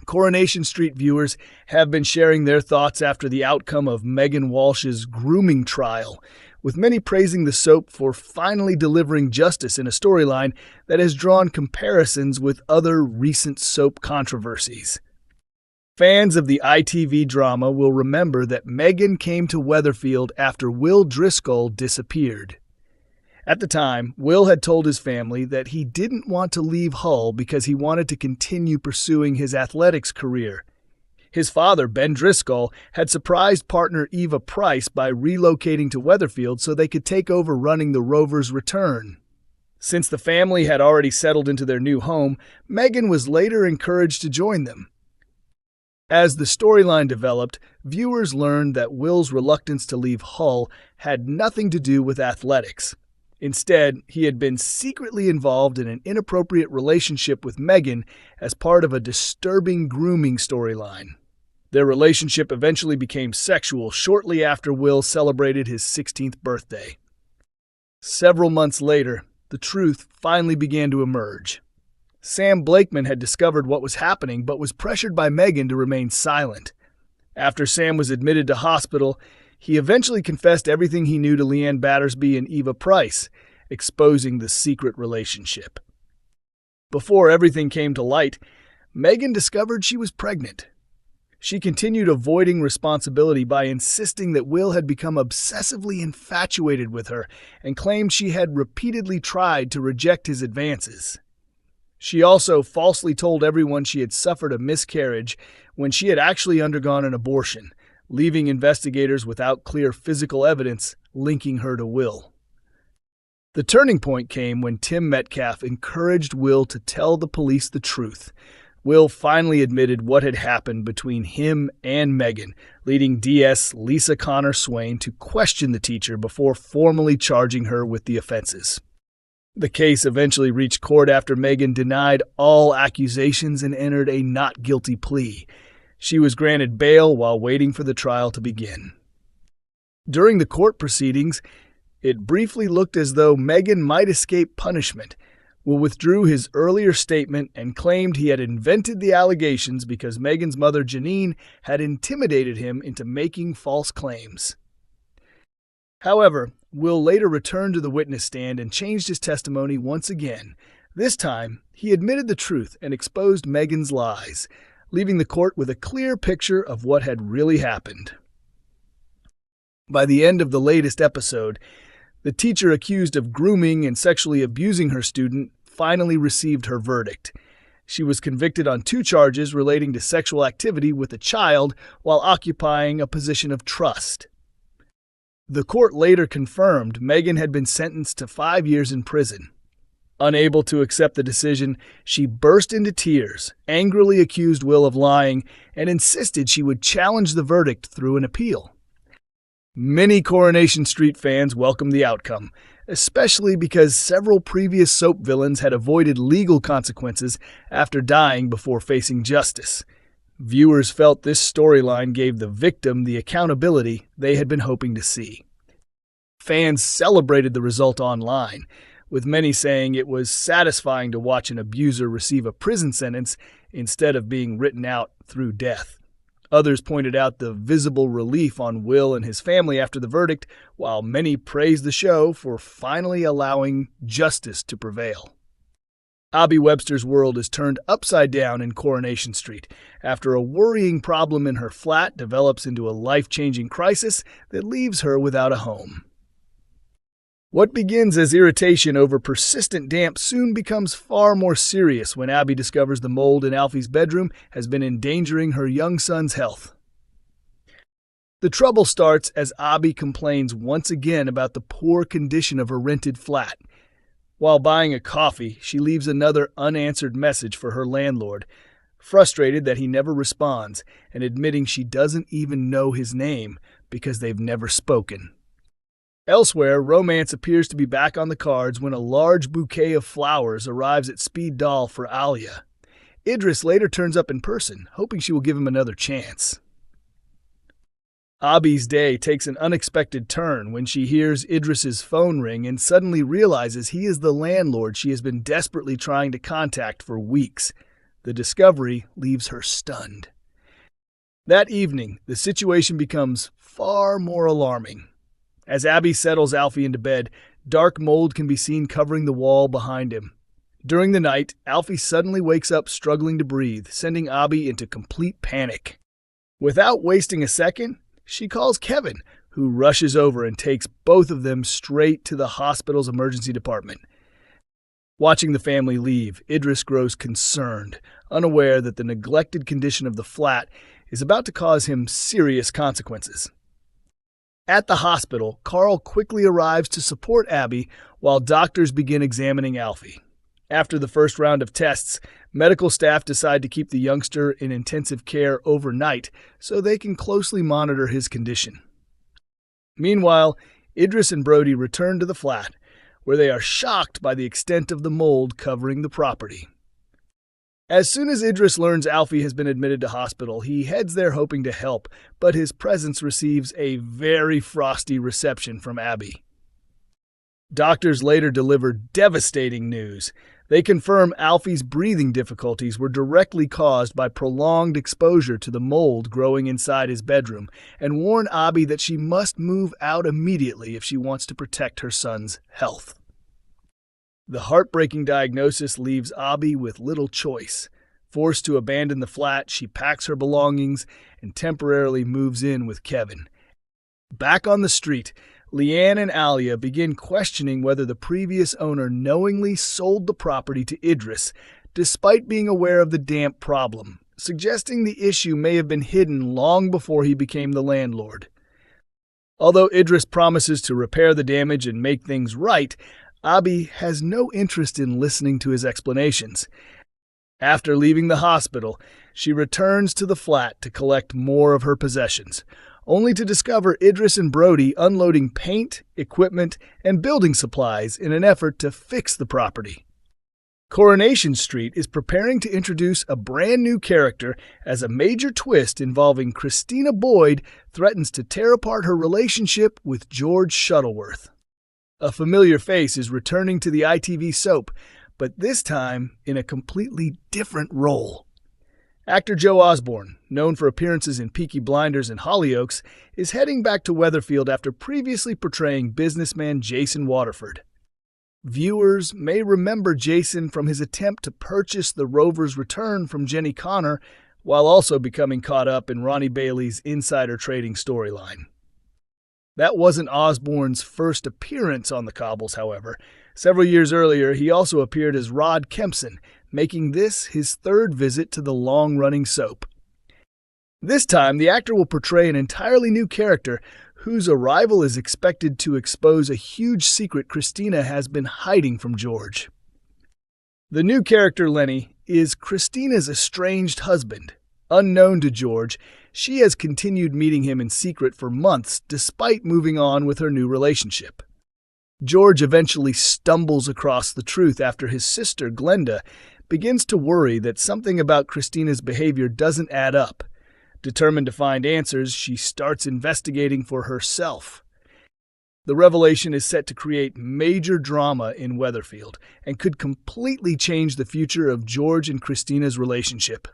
Coronation Street viewers have been sharing their thoughts after the outcome of Megan Walsh's grooming trial, with many praising the soap for finally delivering justice in a storyline that has drawn comparisons with other recent soap controversies. Fans of the ITV drama will remember that Megan came to Weatherfield after Will Driscoll disappeared. At the time, Will had told his family that he didn't want to leave Hull because he wanted to continue pursuing his athletics career. His father, Ben Driscoll, had surprised partner Eva Price by relocating to Weatherfield so they could take over running the Rovers' return. Since the family had already settled into their new home, Megan was later encouraged to join them. As the storyline developed, viewers learned that Will's reluctance to leave Hull had nothing to do with athletics. Instead, he had been secretly involved in an inappropriate relationship with Megan as part of a disturbing grooming storyline. Their relationship eventually became sexual shortly after Will celebrated his 16th birthday. Several months later, the truth finally began to emerge. Sam Blakeman had discovered what was happening but was pressured by Megan to remain silent. After Sam was admitted to hospital, he eventually confessed everything he knew to Leanne Battersby and Eva Price, exposing the secret relationship. Before everything came to light, Megan discovered she was pregnant. She continued avoiding responsibility by insisting that Will had become obsessively infatuated with her and claimed she had repeatedly tried to reject his advances. She also falsely told everyone she had suffered a miscarriage when she had actually undergone an abortion, leaving investigators without clear physical evidence linking her to Will. The turning point came when Tim Metcalf encouraged Will to tell the police the truth. Will finally admitted what had happened between him and Megan, leading DS Lisa Connor Swain to question the teacher before formally charging her with the offenses. The case eventually reached court after Megan denied all accusations and entered a not guilty plea. She was granted bail while waiting for the trial to begin. During the court proceedings, it briefly looked as though Megan might escape punishment. Will withdrew his earlier statement and claimed he had invented the allegations because Megan's mother, Janine, had intimidated him into making false claims. However, Will later returned to the witness stand and changed his testimony once again. This time, he admitted the truth and exposed Megan's lies, leaving the court with a clear picture of what had really happened. By the end of the latest episode, the teacher accused of grooming and sexually abusing her student finally received her verdict. She was convicted on 2 charges relating to sexual activity with a child while occupying a position of trust. The court later confirmed Megan had been sentenced to 5 years in prison. Unable to accept the decision, she burst into tears, angrily accused Will of lying, and insisted she would challenge the verdict through an appeal. Many Coronation Street fans welcomed the outcome, especially because several previous soap villains had avoided legal consequences after dying before facing justice. Viewers felt this storyline gave the victim the accountability they had been hoping to see. Fans celebrated the result online, with many saying it was satisfying to watch an abuser receive a prison sentence instead of being written out through death. Others pointed out the visible relief on Will and his family after the verdict, while many praised the show for finally allowing justice to prevail. Abby Webster's world is turned upside down in Coronation Street after a worrying problem in her flat develops into a life-changing crisis that leaves her without a home. What begins as irritation over persistent damp soon becomes far more serious when Abby discovers the mold in Alfie's bedroom has been endangering her young son's health. The trouble starts as Abby complains once again about the poor condition of her rented flat. While buying a coffee, she leaves another unanswered message for her landlord, frustrated that he never responds and admitting she doesn't even know his name because they've never spoken. Elsewhere, romance appears to be back on the cards when a large bouquet of flowers arrives at Speed Doll for Alia. Idris later turns up in person, hoping she will give him another chance. Abby's day takes an unexpected turn when she hears Idris's phone ring and suddenly realizes he is the landlord she has been desperately trying to contact for weeks. The discovery leaves her stunned. That evening, the situation becomes far more alarming. As Abby settles Alfie into bed, dark mold can be seen covering the wall behind him. During the night, Alfie suddenly wakes up struggling to breathe, sending Abby into complete panic. Without wasting a second, she calls Kevin, who rushes over and takes both of them straight to the hospital's emergency department. Watching the family leave, Idris grows concerned, unaware that the neglected condition of the flat is about to cause him serious consequences. At the hospital, Carl quickly arrives to support Abby while doctors begin examining Alfie. After the first round of tests, medical staff decide to keep the youngster in intensive care overnight so they can closely monitor his condition. Meanwhile, Idris and Brody return to the flat, where they are shocked by the extent of the mold covering the property. As soon as Idris learns Alfie has been admitted to hospital, he heads there hoping to help, but his presence receives a very frosty reception from Abby. Doctors later deliver devastating news. They confirm Alfie's breathing difficulties were directly caused by prolonged exposure to the mold growing inside his bedroom, and warn Abby that she must move out immediately if she wants to protect her son's health. The heartbreaking diagnosis leaves Abby with little choice. Forced to abandon the flat, she packs her belongings and temporarily moves in with Kevin. Back on the street, Leanne and Alia begin questioning whether the previous owner knowingly sold the property to Idris, despite being aware of the damp problem, suggesting the issue may have been hidden long before he became the landlord. Although Idris promises to repair the damage and make things right, Abby has no interest in listening to his explanations. After leaving the hospital, she returns to the flat to collect more of her possessions, only to discover Idris and Brody unloading paint, equipment, and building supplies in an effort to fix the property. Coronation Street is preparing to introduce a brand new character as a major twist involving Christina Boyd threatens to tear apart her relationship with George Shuttleworth. A familiar face is returning to the ITV soap, but this time in a completely different role. Actor Joe Osborne, known for appearances in Peaky Blinders and Hollyoaks, is heading back to Weatherfield after previously portraying businessman Jason Waterford. Viewers may remember Jason from his attempt to purchase the Rover's return from Jenny Connor, while also becoming caught up in Ronnie Bailey's insider trading storyline. That wasn't Osborne's first appearance on the cobbles, however. Several years earlier, he also appeared as Rod Kempson, making this his third visit to the long-running soap. This time, the actor will portray an entirely new character whose arrival is expected to expose a huge secret Christina has been hiding from George. The new character, Lenny, is Christina's estranged husband. Unknown to George, she has continued meeting him in secret for months despite moving on with her new relationship. George eventually stumbles across the truth after his sister, Glenda, begins to worry that something about Christina's behavior doesn't add up. Determined to find answers, she starts investigating for herself. The revelation is set to create major drama in Weatherfield and could completely change the future of George and Christina's relationship.